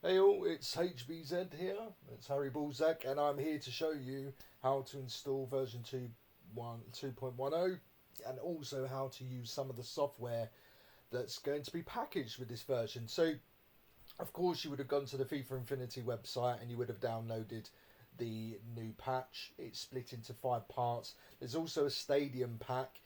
Hey all, it's HBZ here, it's Harry BullZak, and I'm here to show you how to install version 2.10 and also how to use some of the software that's going to be packaged with this version. So, of course, you would have gone to the FIFA Infinity website and you would have downloaded the new patch. It's split into 5 parts. There's also a Stadium pack,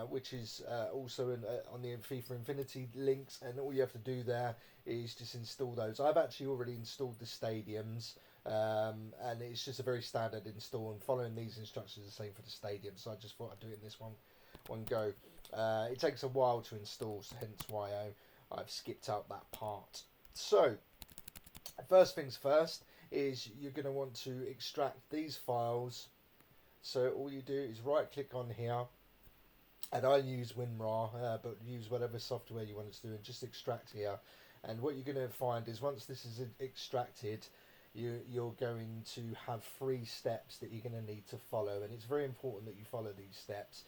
which is also on the FIFA Infinity links, and all you have to do there is just install those. I've actually already installed the Stadiums, and it's just a very standard install, and following these instructions is the same for the Stadium, so I just thought I'd do it in this one go. It takes a while to install, so hence why I've skipped out that part. So, first things first is you're going to want to extract these files. So all you do is right click on here, and I use WinRAR, but use whatever software you want to do and just extract here. And what you're going to find is once this is extracted, you're going to have 3 steps that you're going to need to follow, and it's very important that you follow these steps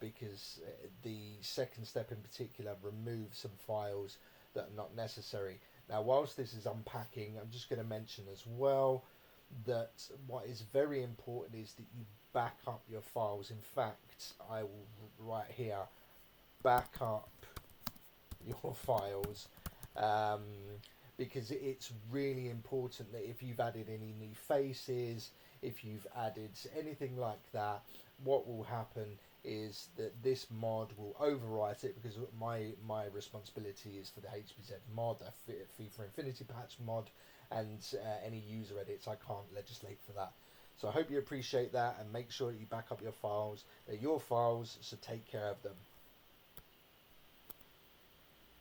because the second step in particular removes some files that are not necessary. Now, whilst this is unpacking, I'm just going to mention as well that what is very important is that you back up your files. In fact, I will right here back up your files because it's really important that if you've added any new faces, if you've added anything like that, what will happen is that this mod will overwrite it, because my responsibility is for the HBZ mod, a FIFA Infinity patch mod, and any user edits. I can't legislate for that. So I hope you appreciate that, and make sure that you back up your files. They're your files, so take care of them.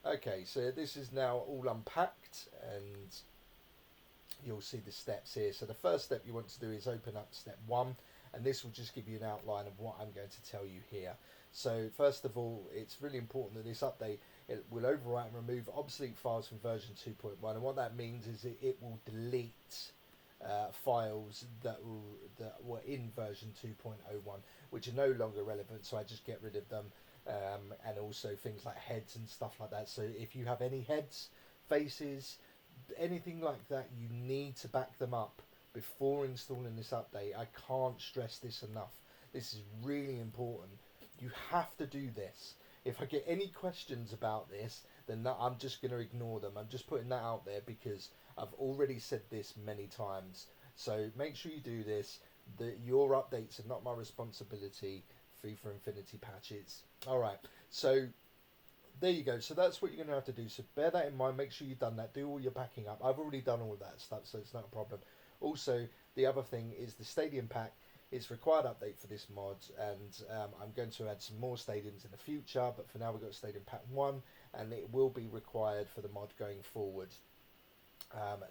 Okay, so this is now all unpacked, and you'll see the steps here. So the first step you want to do is open up step 1, and this will just give you an outline of what I'm going to tell you here. So first of all, it's really important that this update, it will overwrite and remove obsolete files from version 2.1, and what that means is it will delete files that were in version 2.01, which are no longer relevant, so I just get rid of them. And also things like heads and stuff like that. So if you have any heads, faces, anything like that, you need to back them up before installing this update. I can't stress this enough. This is really important. You have to do this. If I get any questions about this, then I'm just going to ignore them. I'm just putting that out there because I've already said this many times. So make sure you do this. Your updates are not my responsibility. FIFA Infinity patches. Alright, so there you go. So that's what you're going to have to do. So bear that in mind. Make sure you've done that. Do all your backing up. I've already done all of that stuff, so it's not a problem. Also, the other thing is the Stadium pack. It's required update for this mod, and I'm going to add some more stadiums in the future, but for now we've got Stadium pack 1, and it will be required for the mod going forward.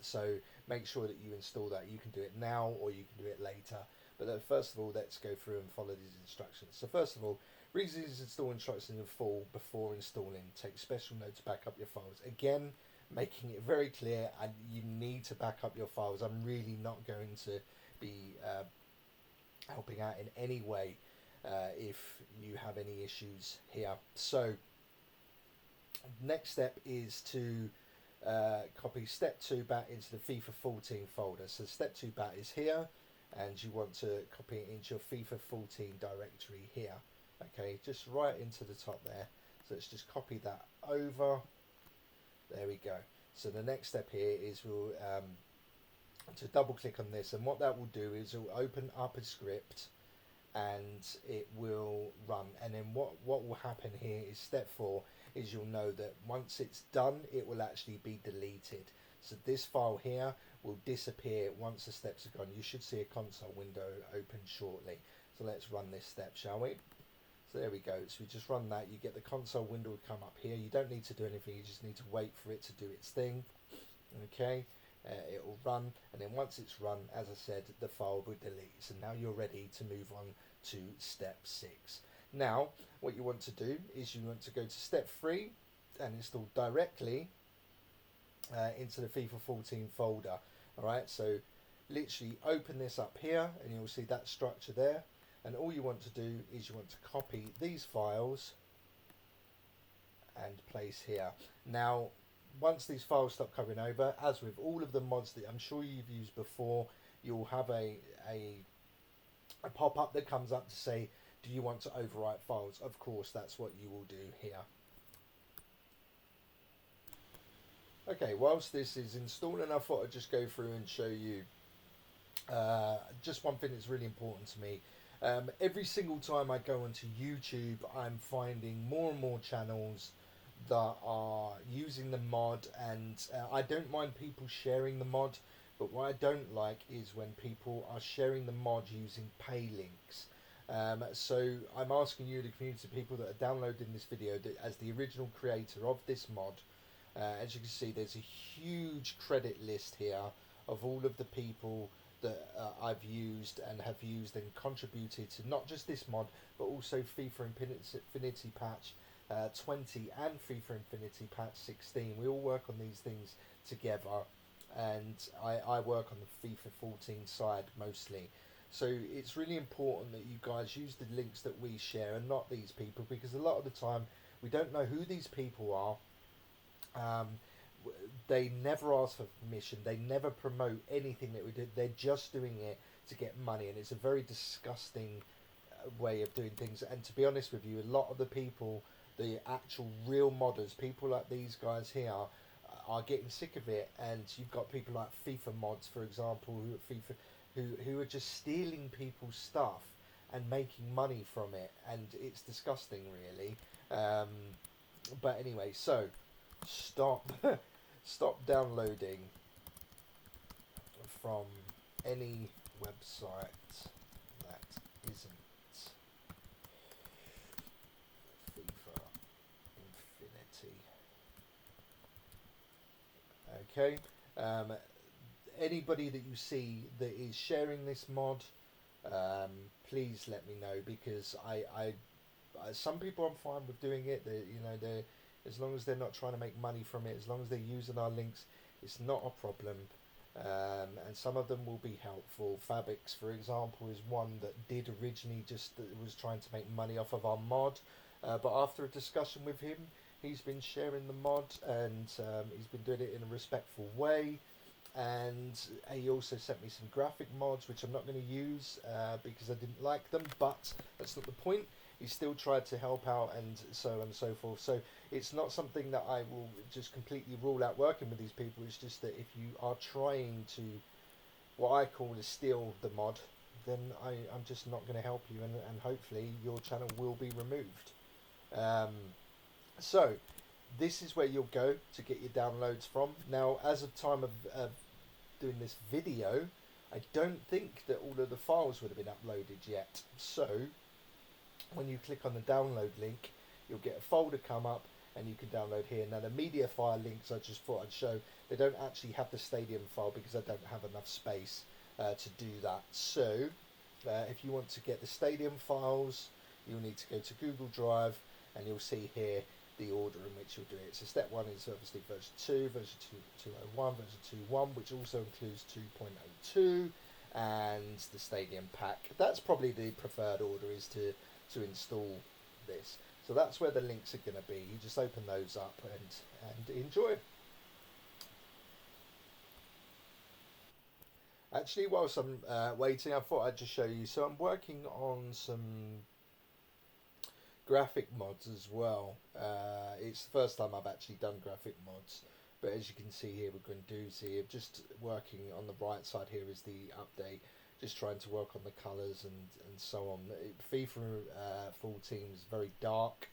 So make sure that you install that. You can do it now or you can do it later. But first of all, let's go through and follow these instructions. So first of all, read these install instructions in full before installing. Take special note to back up your files. Again, making it very clear, and you need to back up your files. I'm really not going to be helping out in any way if you have any issues here. So next step is to copy step 2 back into the FIFA 14 folder. So step 2 back is here, and you want to copy it into your FIFA 14 directory here. Okay, just right into the top there. So let's just copy that over. There we go. So the next step here is we'll to double click on this, and what that will do is it will open up a script and it will run. And then what will happen here is step 4 is you'll know that once it's done, it will actually be deleted. So this file here will disappear once the steps are gone. You should see a console window open shortly. So let's run this step, shall we? So there we go. So we just run that. You get the console window to come up here. You don't need to do anything. You just need to wait for it to do its thing. Okay. It will run, and then once it's run, as I said, the file will delete. So now you're ready to move on to step 6. Now, what you want to do is you want to go to step 3 and install directly into the FIFA 14 folder. Alright, so literally open this up here, and you'll see that structure there. And all you want to do is you want to copy these files and place here. Now, once these files stop coming over, as with all of the mods that I'm sure you've used before, you'll have a pop-up that comes up to say, do you want to overwrite files? Of course, that's what you will do here. Okay, whilst this is installing, I thought I'd just go through and show you just one thing that's really important to me. Every single time I go onto YouTube, I'm finding more and more channels that are using the mod, and I don't mind people sharing the mod, but what I don't like is when people are sharing the mod using pay links. So I'm asking you, the community people that are downloading this video, that as the original creator of this mod, as you can see, there's a huge credit list here of all of the people that I've used and have used and contributed to not just this mod, but also FIFA Infinity Patch 20 and FIFA Infinity Patch 16. We all work on these things together, and I work on the FIFA 14 side mostly. So it's really important that you guys use the links that we share and not these people, because a lot of the time we don't know who these people are. They never ask for permission. They never promote anything that we do. They're just doing it to get money, and it's a very disgusting way of doing things. And to be honest with you, a lot of the people, the actual real modders, people like these guys here, are getting sick of it. And you've got people like FIFA mods, for example, who are just stealing people's stuff and making money from it, and it's disgusting, really. But anyway, so stop downloading from any website that isn't FIFA Infinity. Okay. Anybody that you see that is sharing this mod, please let me know, because I some people I'm fine with doing it. They're as long as they're not trying to make money from it, as long as they're using our links, it's not a problem. And some of them will be helpful. Fabix, for example, is one that did originally was trying to make money off of our mod, but after a discussion with him, he's been sharing the mod, and he's been doing it in a respectful way. And he also sent me some graphic mods, which I'm not going to use because I didn't like them, but that's not the point. He still tried to help out, and so on and so forth. So it's not something that I will just completely rule out working with these people. It's just that if you are trying to, what I call is steal the mod, then I'm just not going to help you, and hopefully your channel will be removed. So this is where you'll go to get your downloads from. Now, as of time of doing this video, I don't think that all of the files would have been uploaded yet. So when you click on the download link, you'll get a folder come up, and you can download here. Now, the media file links I just thought I'd show, they don't actually have the stadium file because I don't have enough space to do that. So if you want to get the stadium files, you'll need to go to Google Drive, and you'll see here the order in which you'll do it. So step 1 is obviously version 2, version 2.01, version 2.1, which also includes 2.02 and the stadium pack. That's probably the preferred order, is to install this. So that's where the links are going to be. You just open those up and enjoy. Actually, whilst I'm waiting, I thought I'd just show you. So I'm working on some graphic mods as well. It's the first time I've actually done graphic mods, but as you can see here, we're going to do here, just working on the right side here is the update, just trying to work on the colours and so on. FIFA 14 is very dark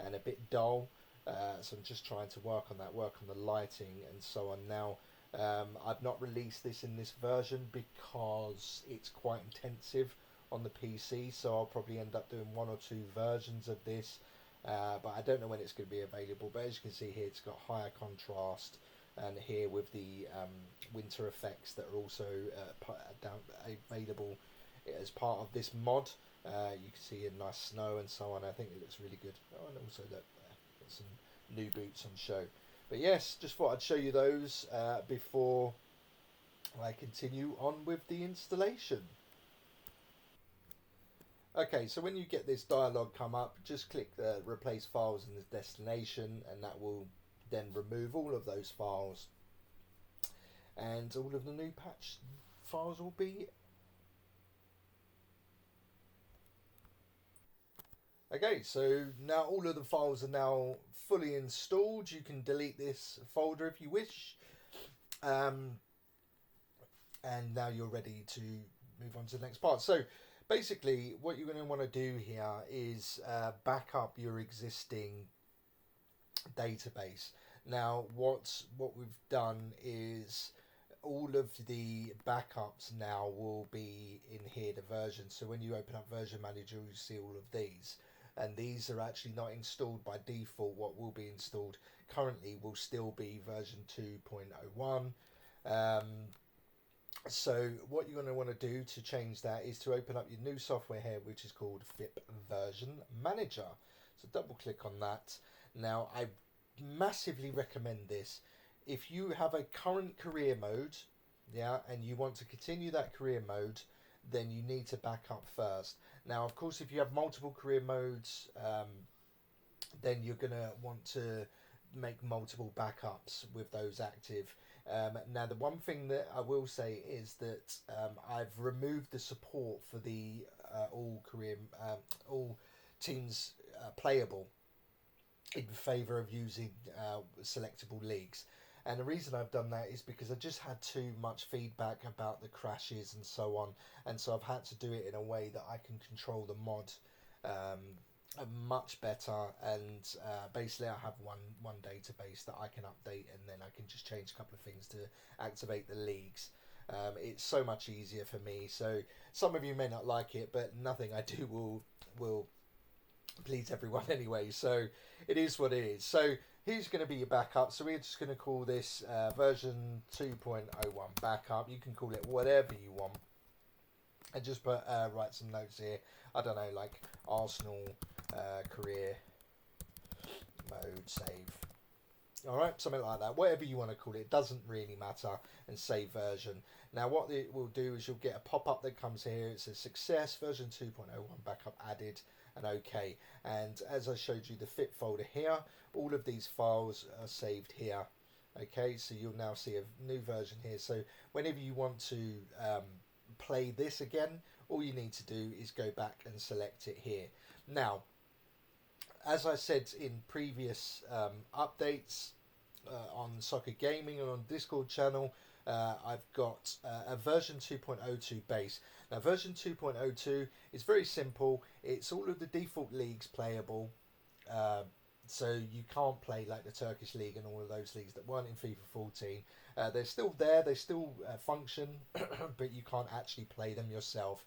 and a bit dull, so I'm just trying to work on that, work on the lighting and so on. Now, I've not released this in this version because it's quite intensive on the PC, so I'll probably end up doing 1 or 2 versions of this, but I don't know when it's going to be available. But as you can see here, it's got higher contrast, and here with the winter effects that are also available as part of this mod. You can see a nice snow and so on. I think it looks really good. Oh, and also that got some new boots on show. But yes, just thought I'd show you those before I continue on with the installation. Okay, so when you get this dialog come up, just click the replace files in the destination, and that will then remove all of those files, and all of the new patch files will be okay. So now all of the files are now fully installed. You can delete this folder if you wish, and now you're ready to move on to the next part. So basically what you're going to want to do here is back up your existing database. Now what we've done is all of the backups now will be in here, the version. So when you open up version manager, you see all of these, and these are actually not installed by default. What will be installed currently will still be version 2.01. So what you're going to want to do to change that is to open up your new software here, which is called FIP version manager. So double click on that. Now I massively recommend this if you have a current career mode, yeah, and you want to continue that career mode, then you need to back up first. Now of course if you have multiple career modes, then you're going to want to make multiple backups with those active. Now the one thing that I will say is that I've removed the support for the all teams playable in favour of using selectable leagues. And the reason I've done that is because I just had too much feedback about the crashes and so on, and so I've had to do it in a way that I can control the mod much better, and basically I have one database that I can update, and then I can just change a couple of things to activate the leagues. It's so much easier for me. So some of you may not like it, but nothing I do will please everyone anyway, so it is what it is. So here's going to be your backup. So we're just going to call this version 2.01 backup. You can call it whatever you want, and just put write some notes here. I don't know, like Arsenal career mode save. Alright, something like that. Whatever you want to call it, doesn't really matter. And save version. Now what it will do is you'll get a pop-up that comes here. It says success, version 2.01 backup added, and OK. And as I showed you the FIP folder here, all of these files are saved here. Okay, so you'll now see a new version here. So whenever you want to play this again, all you need to do is go back and select it here. Now, as I said in previous updates on Soccer Gaming and on Discord channel, I've got a version 2.02 base. Now version 2.02 is very simple. It's all of the default leagues playable. So you can't play like the Turkish League and all of those leagues that weren't in FIFA 14. They're still there, they still function, but you can't actually play them yourself.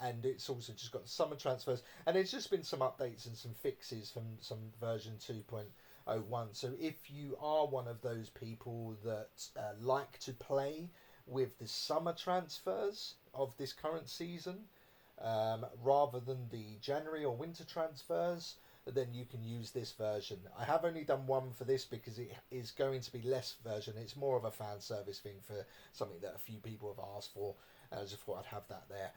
And it's also just got summer transfers, and there's just been some updates and some fixes from some version 2.01. So if you are one of those people that like to play with the summer transfers of this current season, rather than the January or winter transfers, then you can use this version. I have only done one for this because it is going to be less version. It's more of a fan service thing for something that a few people have asked for. I just thought I'd have that there.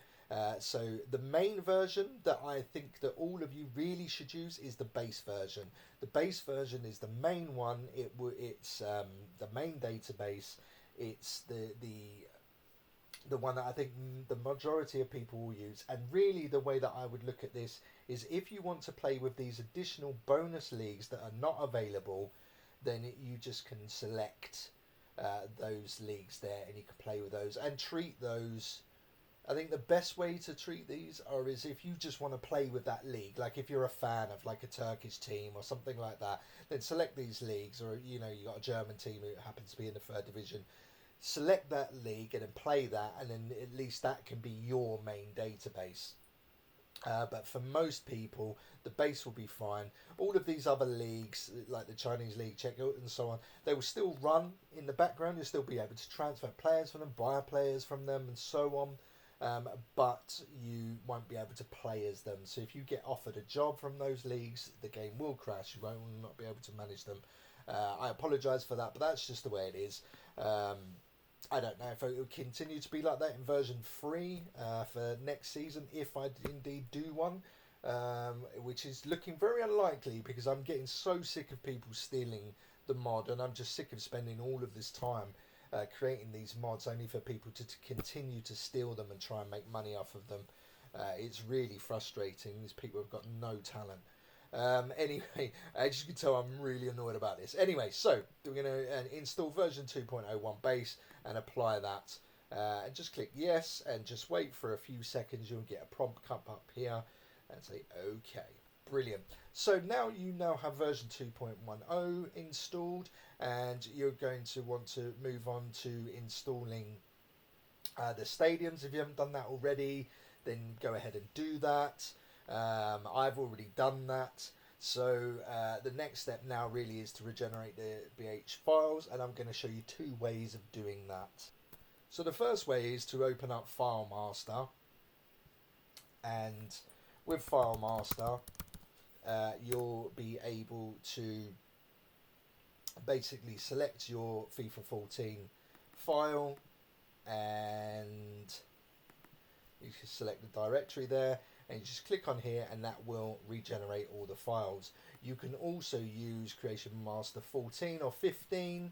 So the main version that I think that all of you really should use is the base version. The base version is the main one. It's the main database. It's the one that I think the majority of people will use. And really the way that I would look at this is if you want to play with these additional bonus leagues that are not available, then you just can select those leagues there, and you can play with those and treat those. I think the best way to treat these is if you just want to play with that league, like if you're a fan of like a Turkish team or something like that, then select these leagues. Or you got a German team who happens to be in the 3rd division, select that league and then play that, and then at least that can be your main database. But for most people, the base will be fine. All of these other leagues, like the Chinese league, Czech and so on, they will still run in the background. You'll still be able to transfer players from them, buy players from them, and so on. But you won't be able to play as them. So if you get offered a job from those leagues, the game will crash. You will not be able to manage them. I apologise for that, but that's just the way it is. I don't know if it will continue to be like that in version 3 for next season, if I indeed do one, which is looking very unlikely because I'm getting so sick of people stealing the mod, and I'm just sick of spending all of this time creating these mods only for people to continue to steal them and try and make money off of them. It's really frustrating. These people have got no talent. Anyway, as you can tell, I'm really annoyed about this. Anyway, so we're going to install version 2.01 base and apply that. And just click yes and just wait for a few seconds. You'll get a prompt come up here and say OK. Brilliant. So now you have version 2.10 installed, and you're going to want to move on to installing the stadiums. If you haven't done that already, then go ahead and do that. I've already done that. So the next step now really is to regenerate the BH files, and I'm going to show you two ways of doing that. So the first way is to open up FileMaster, and with FileMaster you'll be able to basically select your FIFA 14 file, and you can select the directory there, and you just click on here and that will regenerate all the files. You can also use Creation Master 14 or 15,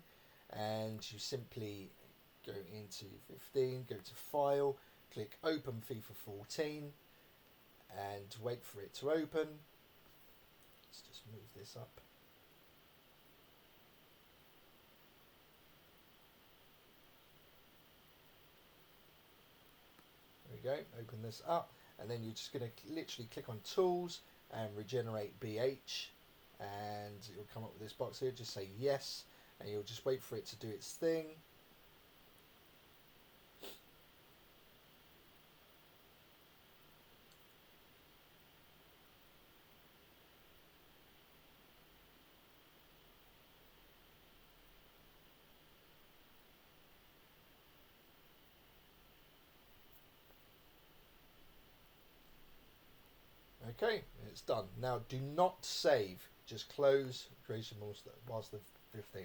and you simply go into 15, go to File, click Open FIFA 14 and wait for it to open. Let's just move this up. There we go, open this up, and then you're just going to literally click on Tools and Regenerate BH, and it'll come up with this box here. Just say yes, and you'll just wait for it to do its thing. Okay, it's done. Now do not save, just close Creation Master 15.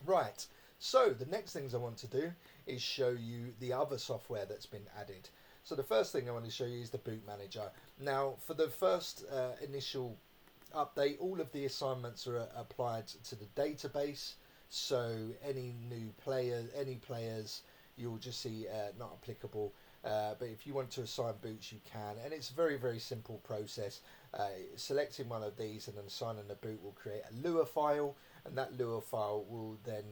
Right, so the next things I want to do is show you the other software that's been added. So the first thing I want to show you is the boot manager. Now for the first initial update, all of the assignments are applied to the database, so any new player, any players, you'll just see not applicable. But if you want to assign boots, you can, and it's a very, very simple process. Selecting one of these and then assigning a boot will create a Lua file, and that Lua file will then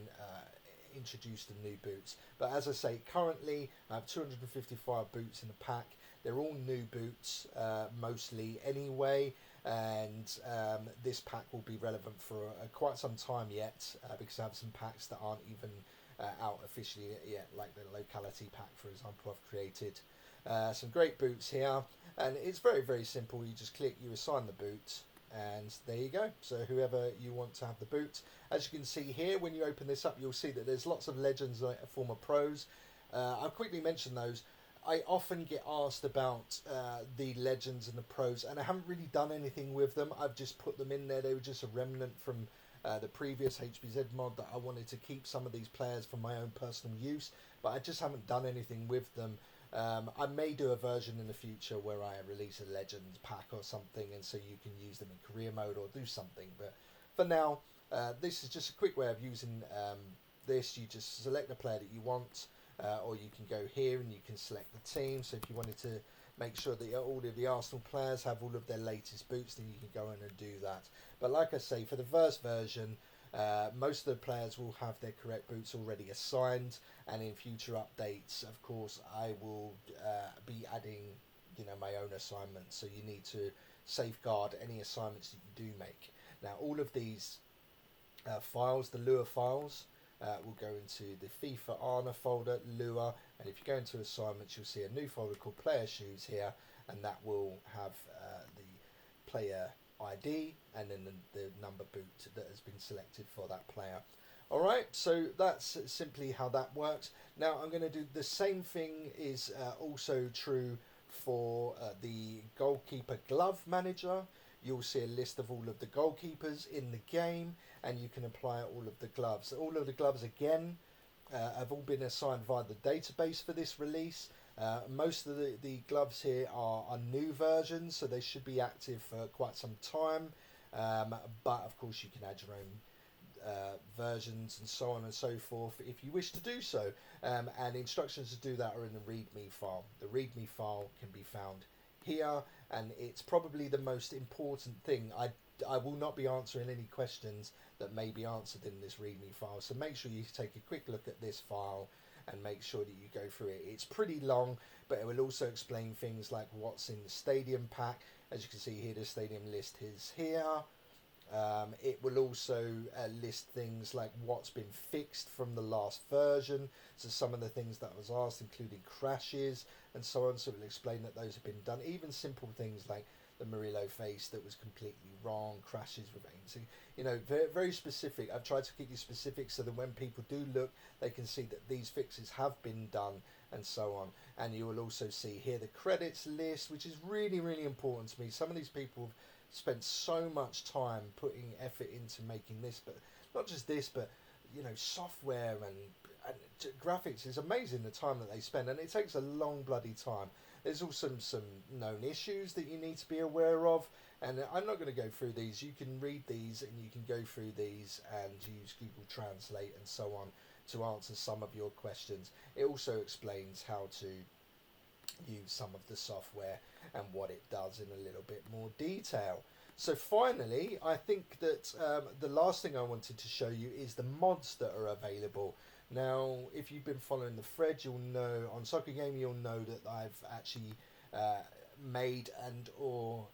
introduce the new boots. But as I say, currently I have 255 boots in the pack. They're all new boots, mostly anyway, and this pack will be relevant for quite some time yet, because I have some packs that aren't even out officially yet, like the locality pack, for example. I've created some great boots here, and it's very, very simple. You just click, you assign the boot, and there you go. So whoever you want to have the boot. As you can see here, when you open this up, you'll see that there's lots of legends, like former pros. I'll quickly mention those. I often get asked about the legends and the pros, and I haven't really done anything with them. I've just put them in there. They were just a remnant from the previous HBZ mod that I wanted to keep some of these players for my own personal use, but I just haven't done anything with them. I may do a version in the future where I release a Legends pack or something, and so you can use them in career mode or do something. But for now, this is just a quick way of using this. You just select the player that you want, or you can go here and you can select the team. So if you wanted to make sure that all of the Arsenal players have all of their latest boots, then you can go in and do that. But like I say, for the first version, most of the players will have their correct boots already assigned, and in future updates, of course, I will be adding, my own assignments. So you need to safeguard any assignments that you do make. Now, all of these files, the Lua files, will go into the FIFA Arna folder, Lua, and if you go into assignments, you'll see a new folder called Player Shoes here, and that will have the player ID and then the number boot that has been selected for that player. Alright, so that's simply how that works. Now I'm going to do the same thing is also true for the goalkeeper glove manager. You'll see a list of all of the goalkeepers in the game, and you can apply all of the gloves. All of the gloves, again, have all been assigned via the database for this release. Most of the gloves here are new versions, so they should be active for quite some time. But of course, you can add your own versions and so on and so forth if you wish to do so. And instructions to do that are in the README file. The README file can be found here, and it's probably the most important thing. I will not be answering any questions that may be answered in this README file, so make sure you take a quick look at this file and make sure that you go through it. It's pretty long, but it will also explain things like what's in the stadium pack. As you can see here, the stadium list is here. It will also list things like what's been fixed from the last version, so some of the things that was asked, including crashes and so on, so it will explain that those have been done. Even simple things like the Murillo face that was completely wrong, crashes with agency, you know, very, very specific. I've tried to keep you specific so that when people do look, they can see that these fixes have been done and so on. And you will also see here the credits list, which is really, really important to me. Some of these people have spent so much time putting effort into making this, but not just this, but you know, software and graphics. Is amazing the time that they spend, and it takes a long bloody time. There's also some known issues that you need to be aware of, and I'm not going to go through these. You can read these and you can go through these and use Google Translate and so on to answer some of your questions. It also explains how to use some of the software and what it does in a little bit more detail. So finally, I think that the last thing I wanted to show you is the mods that are available. Now, if you've been following the thread, you'll know, on Soccer Game, you'll know that I've actually made and or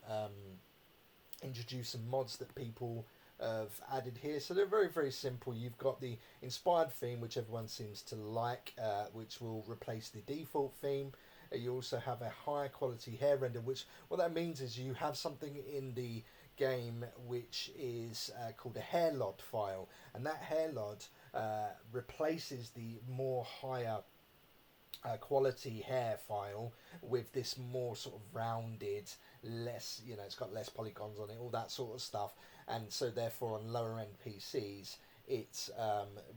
introduced some mods that people have added here. So they're very, very simple. You've got the inspired theme, which everyone seems to like, which will replace the default theme. You also have a high quality hair render, which what that means is you have something in the game which is called a hair LOD file, and that hair LOD replaces the more higher quality hair file with this more sort of rounded, less, you know, it's got less polygons on it, all that sort of stuff. And so therefore on lower end PCs, it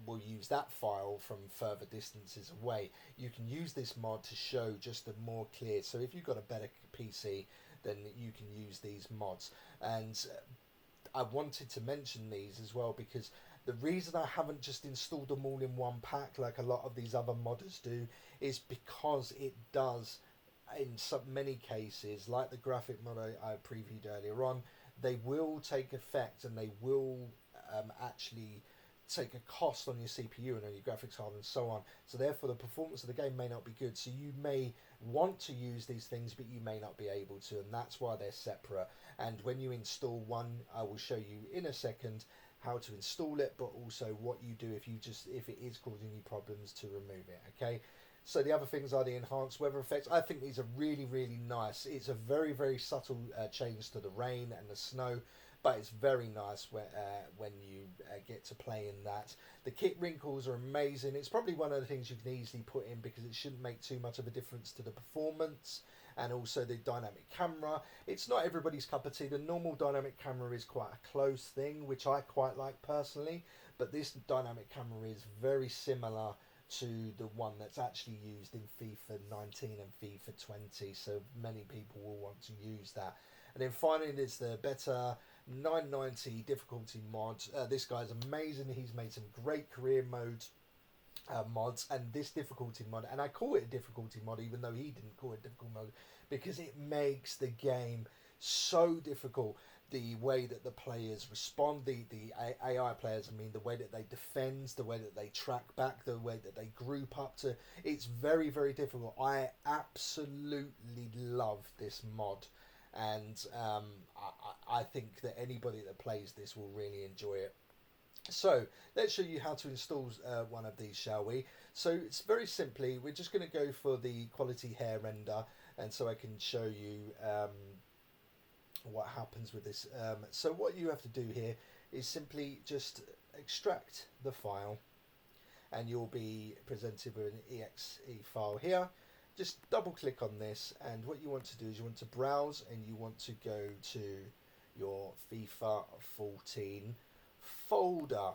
will use that file from further distances away. You can use this mod to show just a more clear, so if you've got a better PC, then you can use these mods. And I wanted to mention these as well because the reason I haven't just installed them all in one pack like a lot of these other modders do is because it does, in so many cases, like the graphic mod I previewed earlier on, they will take effect and they will actually take a cost on your CPU and on your graphics card and so on. So therefore the performance of the game may not be good. So you may want to use these things, but you may not be able to, and that's why they're separate. And when you install one, I will show you in a second how to install it, but also what you do if it is causing you problems to remove it. Okay. So the other things are the enhanced weather effects. I think these are really, really nice. It's a very, very subtle change to the rain and the snow, but it's very nice when you get to play in that. The kit wrinkles are amazing. It's probably one of the things you can easily put in because it shouldn't make too much of a difference to the performance. And also the dynamic camera. It's not everybody's cup of tea. The normal dynamic camera is quite a close thing, which I quite like personally. But this dynamic camera is very similar to the one that's actually used in FIFA 19 and FIFA 20. So many people will want to use that. And then finally there's the better 990 difficulty mod. This guy's amazing. He's made some great career mode mods, and this difficulty mod, and I call it a difficulty mod even though he didn't call it difficult mode, because it makes the game so difficult. The way that the players respond, the AI players, I mean, the way that they defend, the way that they track back, the way that they group up to, it's very, very difficult. I absolutely love this mod, and I think that anybody that plays this will really enjoy it. So let's show you how to install one of these, shall we? So it's very simply, we're just going to go for the quality hair render, and so I can show you what happens with this. So what you have to do here is simply just extract the file, and you'll be presented with an exe file here. Just double click on this, and what you want to do is you want to browse, and you want to go to your FIFA 14 folder.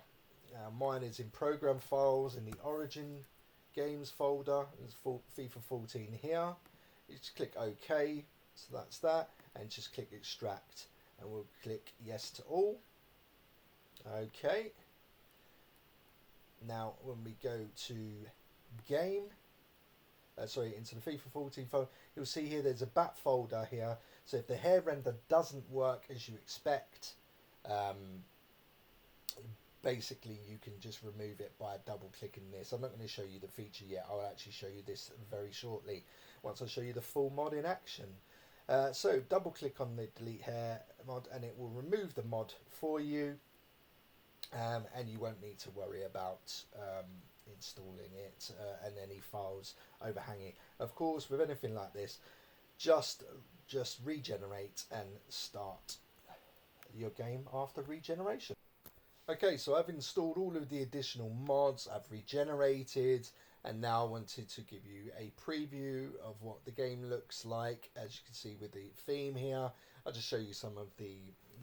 Mine is in program files in the origin games folder. There's FIFA 14 here. You just click OK, so that's that, and just click extract, and we'll click yes to all. Okay, Now when we go to game, into the FIFA 14 folder, you'll see here there's a bat folder here. So if the hair render doesn't work as you expect, basically you can just remove it by double clicking this. I'm not going to show you the feature yet. I'll actually show you this very shortly once I show you the full mod in action. So double click on the delete hair mod and it will remove the mod for you, and you won't need to worry about installing it and any files overhanging. Of course, with anything like this, just regenerate and start your game after regeneration. Okay, so I've installed all of the additional mods, I've regenerated, and now I wanted to give you a preview of what the game looks like. As you can see with the theme here, I'll just show you some of the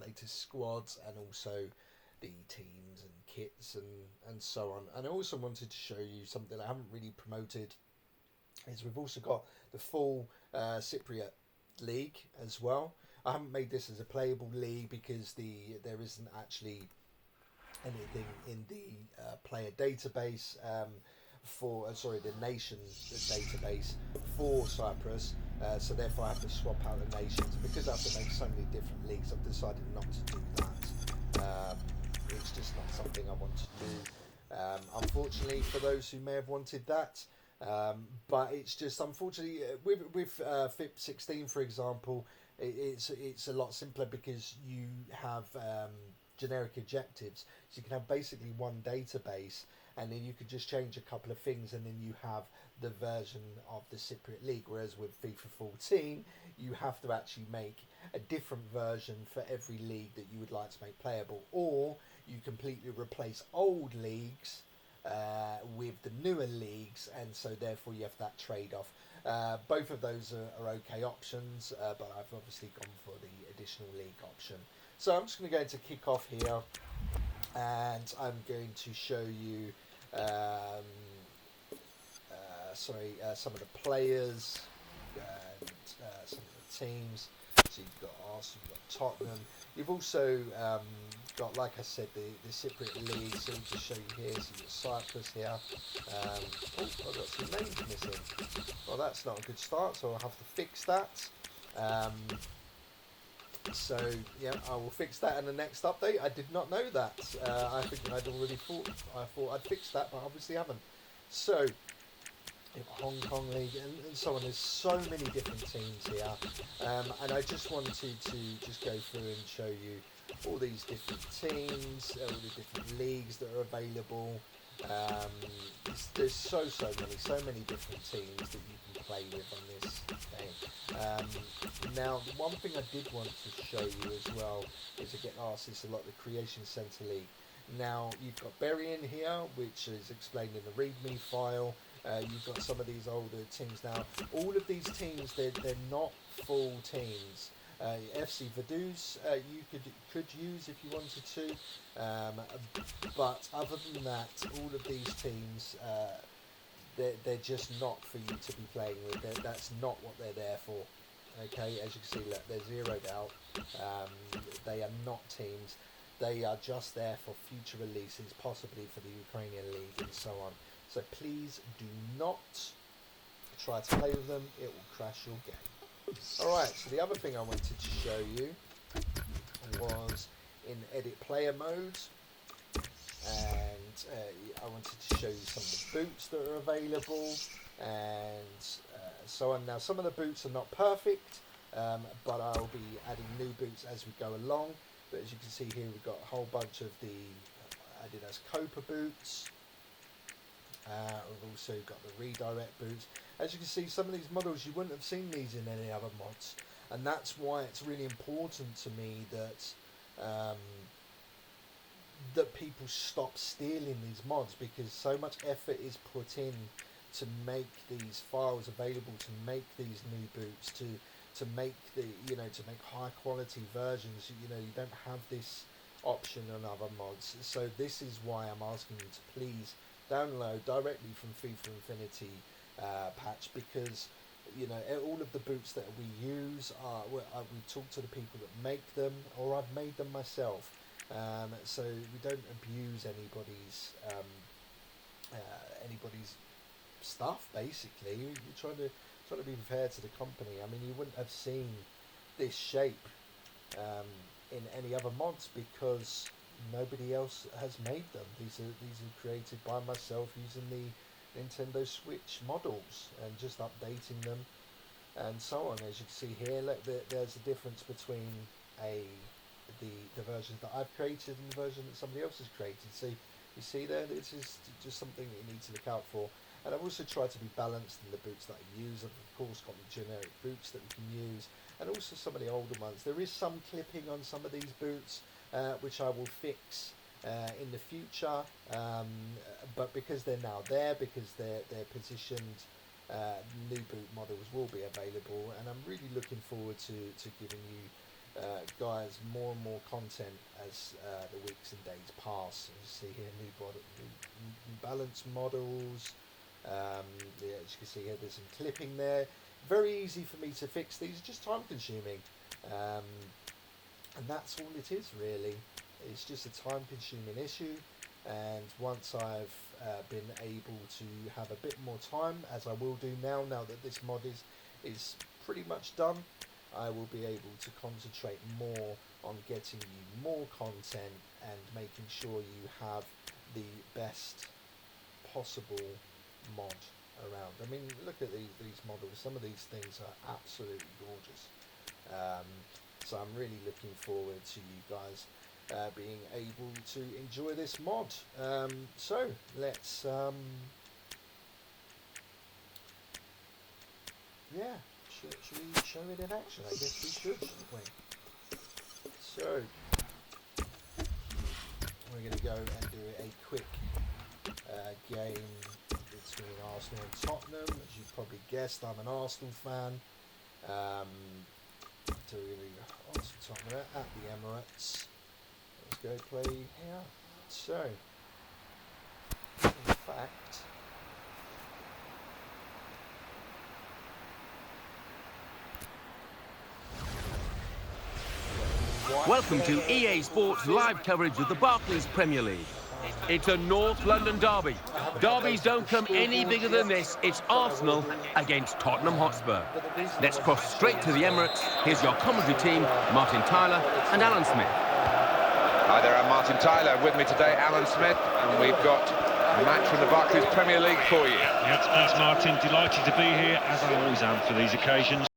latest squads and also the teams and kits and so on. And I also wanted to show you something I haven't really promoted, is we've also got the full Cypriot league as well. I haven't made this as a playable league because there isn't actually anything in the player database the nations database for Cyprus, so therefore I have to swap out the nations. Because I have to make so many different leagues, I've decided not to do that. It's just not something I want to do, unfortunately, for those who may have wanted that. But it's just, unfortunately, with FIP14, for example, it's a lot simpler because you have generic objectives. So you can have basically one database, and then you could just change a couple of things, and then you have the version of the Cypriot League. Whereas with FIFA 14, you have to actually make a different version for every league that you would like to make playable, or you completely replace old leagues with the newer leagues, and so therefore you have that trade-off. Both of those are okay options, but I've obviously gone for the additional league option. So I'm just going to go into kick-off here, and I'm going to show you some of the players and some of the teams. So you've got Arsenal, you've got Tottenham. You've also got, like I said, the Cypriot League. So I'll just show you here. So you've got Cyprus here. I've got some names missing. Well, that's not a good start, so I'll have to fix that. So yeah, I will fix that in the next update. I did not know that. I think I thought I'd fixed that, but obviously haven't. So Hong Kong League and so on. There's so many different teams here, and I just wanted to just go through and show you all these different teams, all the different leagues that are available. There's so many different teams that you can play with on this game. Now, the one thing I did want to show you as well is, I get asked this a lot, the Creation Center League. Now, you've got Berrien here, which is explained in the README file. You've got some of these older teams now. All of these teams, they're not full teams. FC Vaduz you could use if you wanted to, but other than that, all of these teams, they're just not for you to be playing with. That's not what they're there for. Okay, as you can see, look, they're zeroed out. They are not teams. They are just there for future releases, possibly for the Ukrainian League and so on. So please do not try to play with them. It will crash your game. Alright, so the other thing I wanted to show you was in edit player mode, and I wanted to show you some of the boots that are available and so on. Now, some of the boots are not perfect, but I'll be adding new boots as we go along. But as you can see here, we've got a whole bunch of the Adidas Copa boots. We've also got the redirect boots. As you can see, some of these models, you wouldn't have seen these in any other mods, and that's why it's really important to me that that people stop stealing these mods, because so much effort is put in to make these files available, to make these new boots, to make to make high quality versions. You don't have this option on other mods. So this is why I'm asking you to please download directly from FIFA Infinity patch, because all of the boots that we use we talk to the people that make them, or I've made them myself, so we don't abuse anybody's anybody's stuff. Basically, you're trying to be fair to the company. I mean, you wouldn't have seen this shape in any other mods because nobody else has made them. These are created by myself using the Nintendo Switch models and just updating them and so on. As you can see here, look, there's a difference between the versions that I've created and the version that somebody else has created. So you see there, this is just something that you need to look out for. And I've also tried to be balanced in the boots that I use. I've of course got the generic boots that we can use, and also some of the older ones. There is some clipping on some of these boots, which I will fix in the future. But because they're now there, because they're positioned, new boot models will be available, and I'm really looking forward to giving you guys more and more content as the weeks and days pass. As you see here, new balance models. As you can see here, there's some clipping there. Very easy for me to fix. These are just time consuming, and that's all it is really. It's just a time consuming issue, and once I've been able to have a bit more time, as I will do now that this mod is pretty much done, I will be able to concentrate more on getting you more content and making sure you have the best possible mod around. I mean, look at these models. Some of these things are absolutely gorgeous. So I'm really looking forward to you guys being able to enjoy this mod. So let's yeah, should we show it in action? I guess we should, shouldn't we? So we're going to go and do a quick game between Arsenal and Tottenham. As you probably guessed, I'm an Arsenal fan. So we're going to go on to Tottenham at the Emirates. Let's go play here. So, in fact, welcome to EA Sports live coverage of the Barclays Premier League. It's a North London derby. Derbies don't come any bigger than this. It's Arsenal against Tottenham Hotspur. Let's cross straight to the Emirates. Here's your commentary team, Martin Tyler and Alan Smith. Hi there, I'm Martin Tyler. With me today, Alan Smith, and we've got a match from the Barclays Premier League for you. Yes, thanks Martin. Delighted to be here, as I always am for these occasions.